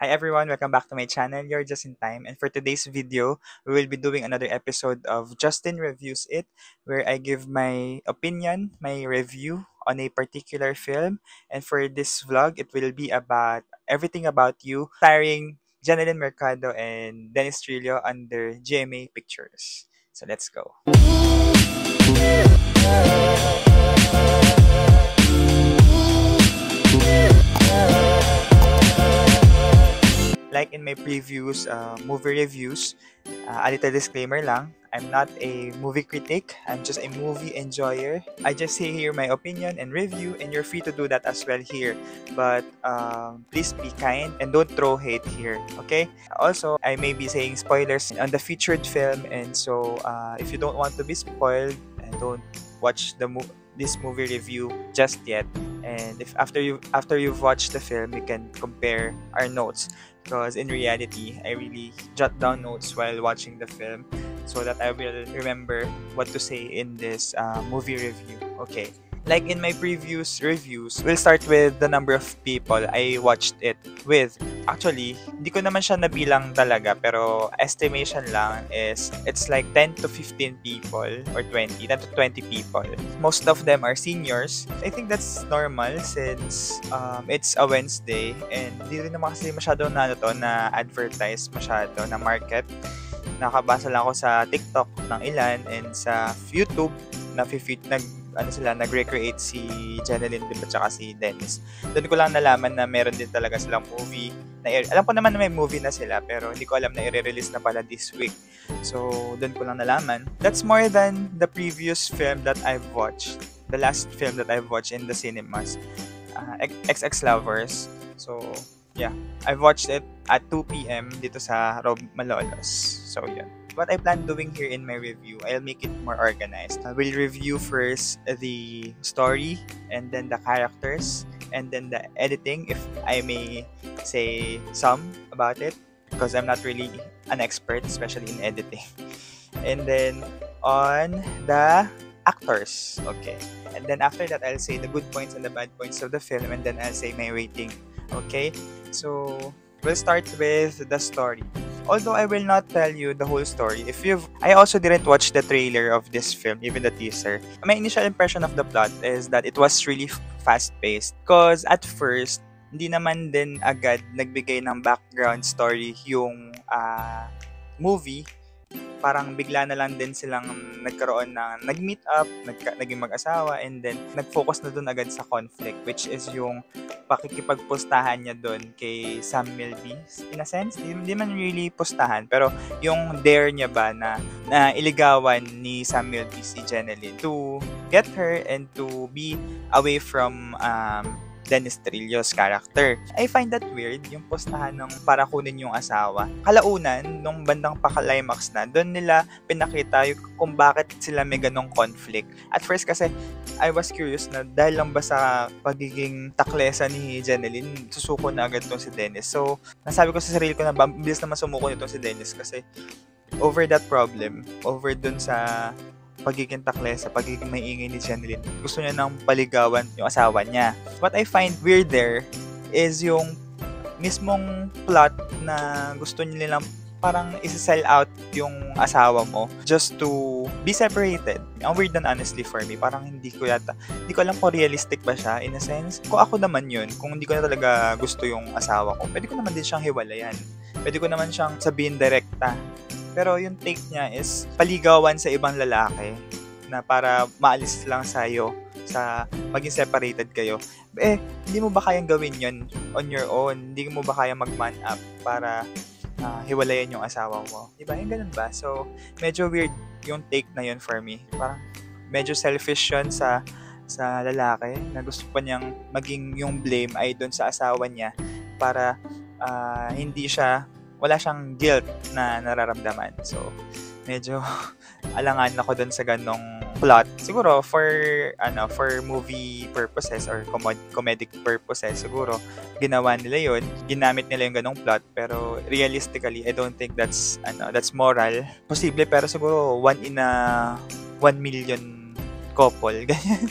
Hi everyone, welcome back to my channel. You're just in time. And for today's video, we will be doing another episode of Justin Reviews It, where I give my opinion, my review on a particular film. And for this vlog, it will be about everything about you, starring Janeline Mercado and Dennis Trillo under GMA Pictures. So let's go. Like in my previous movie reviews, a little disclaimer lang, I'm not a movie critic, I'm just a movie enjoyer. I just say here my opinion and review, and you're free to do that as well here. But please be kind and don't throw hate here, okay? Also, I may be saying spoilers on the featured film, and so if you don't want to be spoiled, don't watch this movie review just yet. And if after you've watched the film, you can compare our notes, because in reality I really jot down notes while watching the film so that I will remember what to say in this movie review. Okay. Like in my previous reviews, we'll start with the number of people I watched it with. Actually, hindi ko naman siya nabilang talaga, pero estimation lang is it's like 10 to 15 people or 10 to 20 people. Most of them are seniors. I think that's normal since it's a Wednesday and hindi rin naman kasi masyado na advertise masyado na market. Nakabasa lang ako sa TikTok ng ilan and sa YouTube nag-recreate si Janeline at saka si Dennis. Doon ko lang nalaman na meron din talaga silang movie. Alam ko naman na may movie na sila, pero hindi ko alam na i-release na pala this week. So, doon ko lang nalaman. That's more than the previous film that I've watched. The last film that I've watched in the cinemas. XX Lovers. So, yeah. I've watched it at 2 p.m. dito sa Rob Malolos. So, yun. What I plan doing here in my review, I'll make it more organized. I will review first the story, and then the characters, and then the editing, if I may say some about it, because I'm not really an expert, especially in editing. And then on the actors, okay. And then after that, I'll say the good points and the bad points of the film, and then I'll say my rating, okay. So we'll start with the story. Although I will not tell you the whole story, I also didn't watch the trailer of this film, even the teaser. My initial impression of the plot is that it was really fast-paced. Because at first, hindi naman din agad nagbigay ng background story yung movie. Parang bigla na lang din silang nagkaroon ng nag-meet up, naging mag-asawa, and then nag-focus na dun agad sa conflict, which is yung pakikipagpustahan niya dun kay Samuel B. In a sense, hindi man really pustahan, pero yung dare niya ba na iligawan ni Samuel B. si Janeline to get her and to be away from Dennis Trillo's character. I find that weird, yung postahan ng para kunin yung asawa. Kalaunan, nung bandang pa-climax na, doon nila pinakita kung bakit sila may ganong conflict. At first kasi, I was curious na dahil lang ba sa pagiging taklesa ni Janeline, susuko na agad tong si Dennis. So, nasabi ko sa sarili ko na bilis naman sumuko nitong si Dennis kasi over that problem, over dun sa pagiging taklesa, pagiging maingay ni Janeline, gusto niya nang paligawan yung asawa niya. What I find weird there is yung mismong plot na gusto nilang parang isa-sell out yung asawa mo just to be separated. Ang weird na honestly for me. Parang hindi ko alam kung realistic ba siya in a sense. Kung ako naman yun, kung hindi ko na talaga gusto yung asawa ko, pwede ko naman din siyang hiwalayan. Pwede ko naman siyang sabihin direkta. Pero yung take niya is paligawan sa ibang lalaki na para maalis lang sa'yo, sa maging separated kayo. Hindi mo ba kayang gawin yun on your own? Hindi mo ba kayang mag-man up para hiwalayan yung asawa mo? Diba? Yung ganun ba? So, medyo weird yung take na yun for me. Parang medyo selfish yun sa lalaki na gusto pa niyang maging yung blame ay doon sa asawa niya para wala siyang guilt na nararamdaman. So, medyo alangan ako dun sa ganong plot. Siguro for movie purposes or comedic purposes, siguro ginawa nila yun. Ginamit nila yung ganong plot, pero realistically, I don't think that's moral. Posible, pero siguro 1 in a 1 million couple. Ganyan.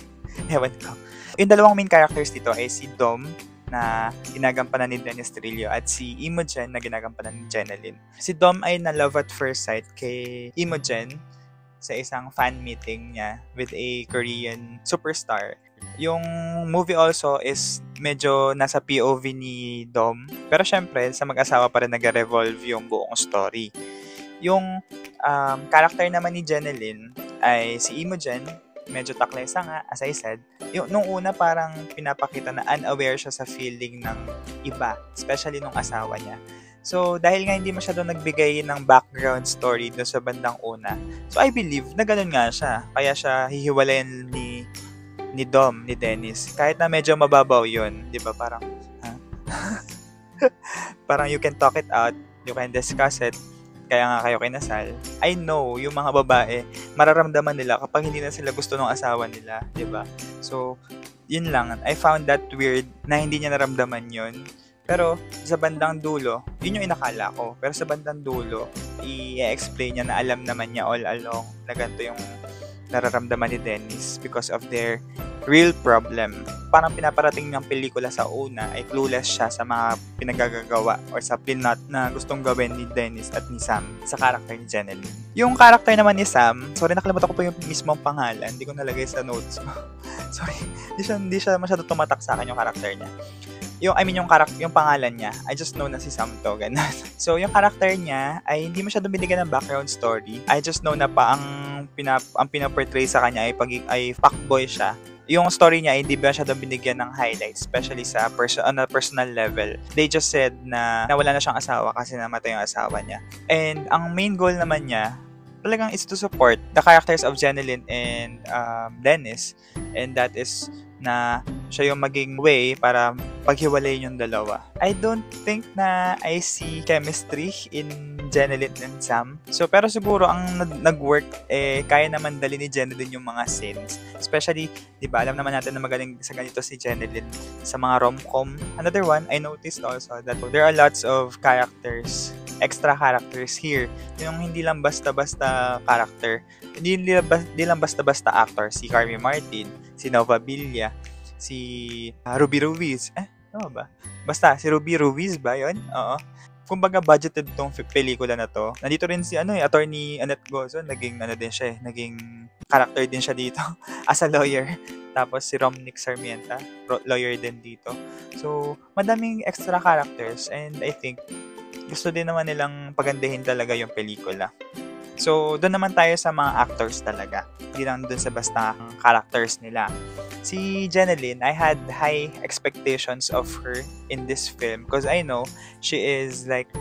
Ewan ko. Yung dalawang main characters dito ay si Dom na ginagampanan ni Dennis Trillo at si Imogen na ginagampanan ni Jenalyn. Si Dom ay na love at first sight kay Imogen sa isang fan meeting niya with a Korean superstar. Yung movie also is medyo nasa POV ni Dom. Pero syempre, sa mag-asawa pa rin nag-revolve yung buong story. Yung character naman ni Jenalyn ay si Imogen, medyo taklesa nga, as I said. Nung una parang pinapakita na unaware siya sa feeling ng iba, especially nung asawa niya. So, dahil nga hindi masyado nagbigay ng background story doon sa bandang una, so I believe na ganun nga siya. Kaya siya hihiwalayan ni Dom, ni Dennis. Kahit na medyo mababaw yun, di ba? Parang, parang you can talk it out, you can discuss it, kaya nga kayo kinasal. I know, yung mga babae, mararamdaman nila kapag hindi na sila gusto ng asawa nila, di ba? So, yun lang. I found that weird na hindi niya naramdaman yun. Pero, sa bandang dulo, yun yung inakala ko. Pero sa bandang dulo, i-explain niya na alam naman niya all along na ganito yung nararamdaman ni Dennis because of their real problem. Parang pinaparating ng pelikula sa una ay clueless siya sa mga pinagagagawa or sa plot na gustong gawin ni Dennis at ni Sam sa character ni Jenalyn. Yung character naman ni Sam, sorry nakalimutan ko pa yung mismong pangalan, hindi ko nalagay sa notes ko. Sorry, hindi siya masyado tumatak sa akin yung character niya. Yung pangalan niya, I just know na si Sam to, ganun. So, yung character niya ay hindi masyadong binigyan ng background story. I just know na ang pinaportray sa kanya ay fuckboy siya. Yung story niya ay hindi ba masyadong binigyan ng highlights, especially sa on a personal level. They just said na wala na siyang asawa kasi namatay yung asawa niya. And ang main goal naman niya, talagang is to support the characters of Jenalyn and Dennis. And that is na siya yung maging way para paghiwalay yung dalawa. I don't think na I see chemistry in Jenalyn and Sam. So, pero siguro ang nag-work, kaya naman dali ni Jenalyn yung mga scenes. Especially, di ba, alam naman natin na magaling sa ganito si Jenalyn sa mga rom-com. Another one, I noticed also that there are lots of extra characters here. Yung hindi lang basta-basta character. Hindi lang basta-basta actor. Si Carmi Martin, si Nova Villa, si Ruby Ruiz. Ano ba? Basta, si Ruby Ruiz ba yun? Oo. Kumbaga, budgeted tong pelikula na to. Nandito rin si attorney Annette Gozon. Naging character din siya dito as a lawyer. Tapos si Romnick Sarmienta, lawyer din dito. So, madaming extra characters and I think gusto din naman nilang pagandahin talaga yung pelikula. So, doon naman tayo sa mga actors talaga. Hindi lang doon sa basta characters nila. Si Jenalyn, I had high expectations of her in this film because I know she is like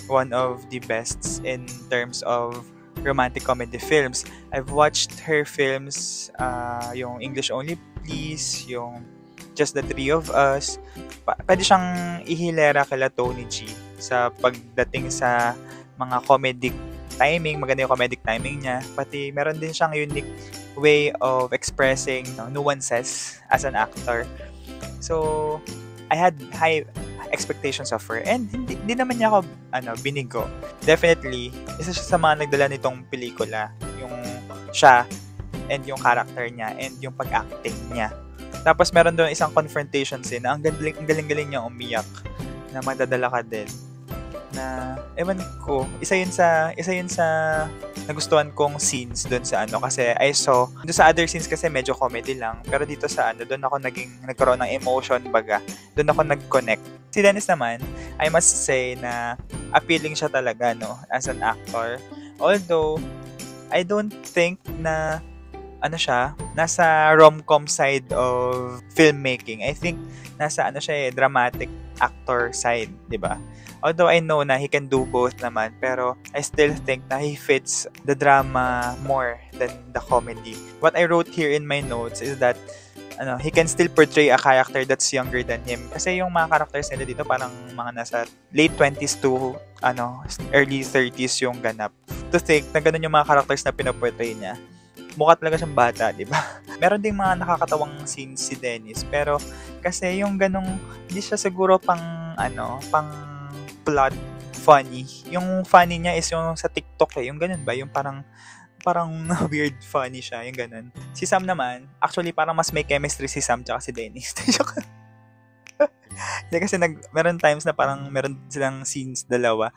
one of the bests in terms of romantic comedy films. I've watched her films, yung English Only Please, yung Just the Three of Us. Pwede siyang ihilera kila Tony G sa pagdating sa mga comedic timing, maganda yung comedic timing niya. Pati meron din siyang unique way of expressing nuances as an actor. So, I had high expectations of her and hindi naman niya ako binigo. Definitely, isa siya sa mga nagdala nitong pelikula, yung siya and yung character niya and yung pag-acting niya. Tapos meron doon isang confrontation scene na ang galing-galing niya umiyak na madadala ka din. Na ewan ko, isa yun sa nagustuhan kong scenes doon sa kasi I saw doon sa other scenes kasi medyo comedy lang, pero dito sa doon ako nagkaroon ng emotion baga. Doon ako nag-connect. Si Dennis naman, I must say na appealing siya talaga as an actor. Although I don't think na siya, nasa rom-com side of filmmaking. I think nasa siya dramatic actor side, 'di ba? Although I know na he can do both naman, pero I still think na he fits the drama more than the comedy. What I wrote here in my notes is that he can still portray a character that's younger than him. Kasi yung mga characters nila dito parang mga nasa late 20s to early 30s yung ganap. To think na ganun yung mga characters na pinoportray niya. Mukha talaga siyang bata, di ba? Meron ding mga nakakatawang scenes si Dennis, pero kasi yung ganung hindi siya siguro pang plot funny. Yung funny niya is yung sa TikTok yung ganun ba? Yung parang weird funny siya, yung ganun. Si Sam naman, actually parang mas may chemistry si Sam tsaka si Dennis. Hindi kasi meron times na parang meron silang scenes dalawa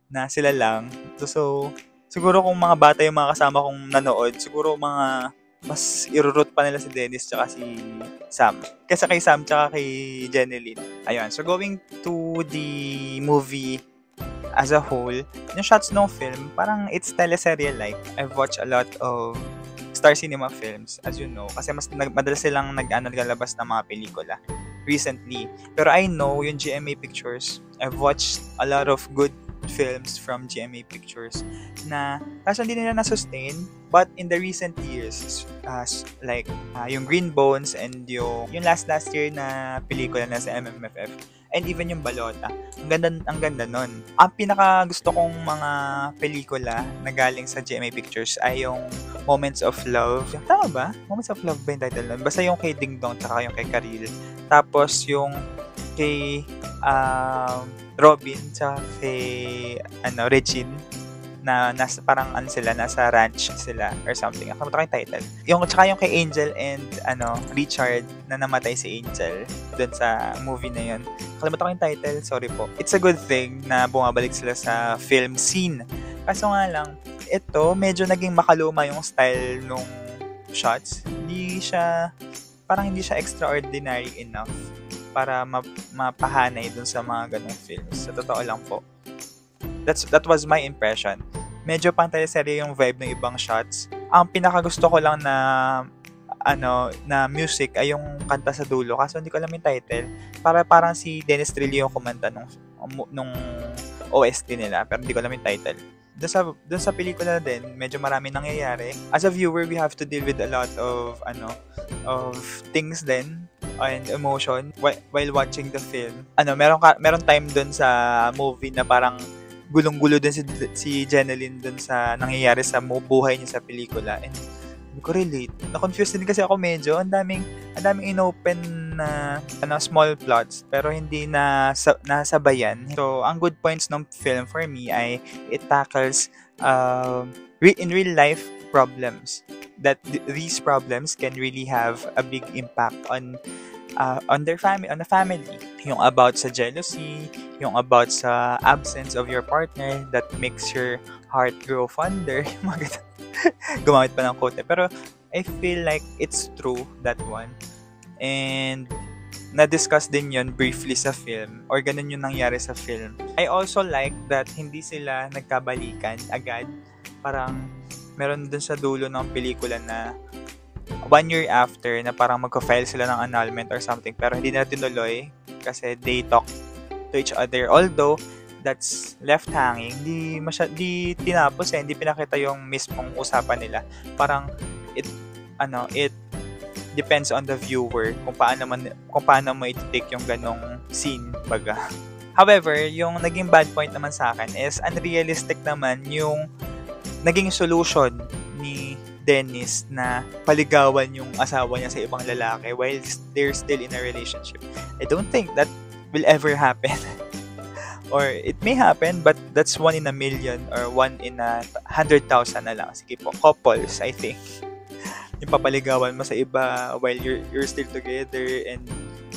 na sila lang. So siguro kung mga bata yung mga kasama kong nanood, siguro mga mas irurot pa nila si Dennis tsaka si Sam. Kaysa kay Sam tsaka kay Jeneline. Ayun. So going to the movie as a whole, yung shots ng film, parang it's teleserye-like. I've watched a lot of Star Cinema films, as you know, kasi madalas silang naglalabas ng mga pelikula recently. Pero I know yung GMA Pictures, I've watched a lot of good films from GMA Pictures na kaso hindi nila na-sustain, but in the recent years, yung Green Bones and yung last year na pelikula na sa MMFF, and even yung Balota. Ang ganda nun. Ang pinaka gusto kong mga pelikula na galing sa GMA Pictures ay yung Moments of Love. Tama ba? Moments of Love ba yung title nun? Basta yung kay Ding Dong tsaka yung kay Karil. Tapos yung kay Robin tsaka kay Regine na parang nasa ranch sila or something. Nakalimutan ko yung title. Tsaka yung kay Angel and Richard na namatay si Angel dun sa movie na yun. Nakalimutan ko yung title, sorry po. It's a good thing na bumabalik sila sa film scene. Kaso nga lang, ito medyo naging makaluma yung style nung shots. Hindi siya extraordinary enough para mapahanay dun sa mga ganong films. Sa totoo lang po. That was my impression. Medyo pang teleserye yung vibe ng ibang shots. Ang pinakagusto ko lang na music ay yung kanta sa dulo. Kaso hindi ko alam yung title. Parang si Dennis Trillo yung kumanta nung OST nila. Pero hindi ko alam yung title. Doon sa pelikula din, medyo marami nangyayari. As a viewer, we have to deal with a lot of things din and emotion while watching the film. Meron time doon sa movie na parang gulong-gulo din si Jeneline dun sa nangyayari sa buhay niya sa pelikula. And hindi ko relate. Na-confused din kasi ako medyo. Ang daming inopen na small plots pero hindi na nasabayan. So, ang good points ng film for me ay it tackles in real life problems. That these problems can really have a big impact on the family. Yung about sa jealousy, yung about sa absence of your partner that makes your heart grow fonder. Gumamit pa ng quote. Pero I feel like it's true, that one. And na-discuss din yun briefly sa film or ganun yung nangyari sa film. I also like that hindi sila nagkabalikan agad. Parang meron dun sa dulo ng pelikula na 1 year after na parang magka-file sila ng annulment or something pero hindi na tinuloy kasi they talk to each other, although that's left hanging, di tinapos hindi pinakita yung mismong usapan nila. Parang it depends on the viewer kung paano mo i-take yung ganong scene baga. However, yung naging bad point naman sa akin is unrealistic naman yung naging solution ni Dennis na paligawan yung asawa niya sa ibang lalaki while they're still in a relationship. I don't think that will ever happen. Or it may happen, but that's 1 in a million or 1 in 100,000 na lang. Sige po, couples, I think. Yung papaligawan mo sa iba while you're still together and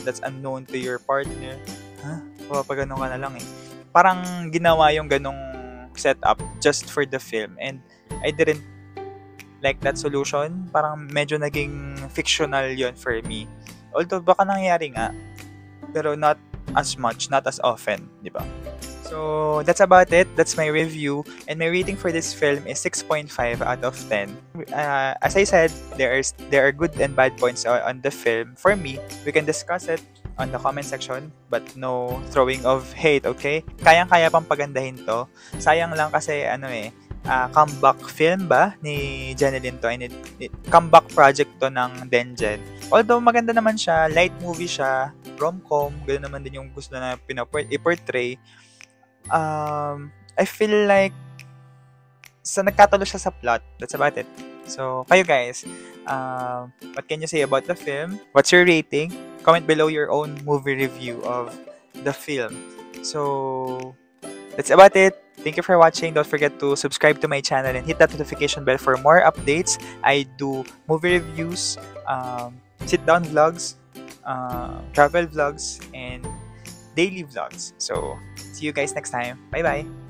that's unknown to your partner. Papagano ka na lang eh. Parang ginawa yung ganong setup just for the film and I didn't like that solution. Parang medyo naging fictional yon for me. Although baka nangyayari nga, pero not as much, not as often, di ba? So, that's about it. That's my review. And my rating for this film is 6.5 out of 10. As I said, there are good and bad points on the film. For me, we can discuss it on the comment section, but no throwing of hate, okay? Kayang-kaya pang pagandahin to. Sayang lang kasi comeback film ba ni Jeneline to, and comeback project to ng Denjen. Although maganda naman siya, light movie siya, rom-com, ganoon naman din yung gusto na i-portray. I feel like nagkatalo siya sa plot. That's about it. So, kayo guys, what can you say about the film? What's your rating? Comment below your own movie review of the film. So, that's about it. Thank you for watching. Don't forget to subscribe to my channel and hit that notification bell for more updates. I do movie reviews, sit-down vlogs, travel vlogs, and daily vlogs. So, see you guys next time. Bye-bye!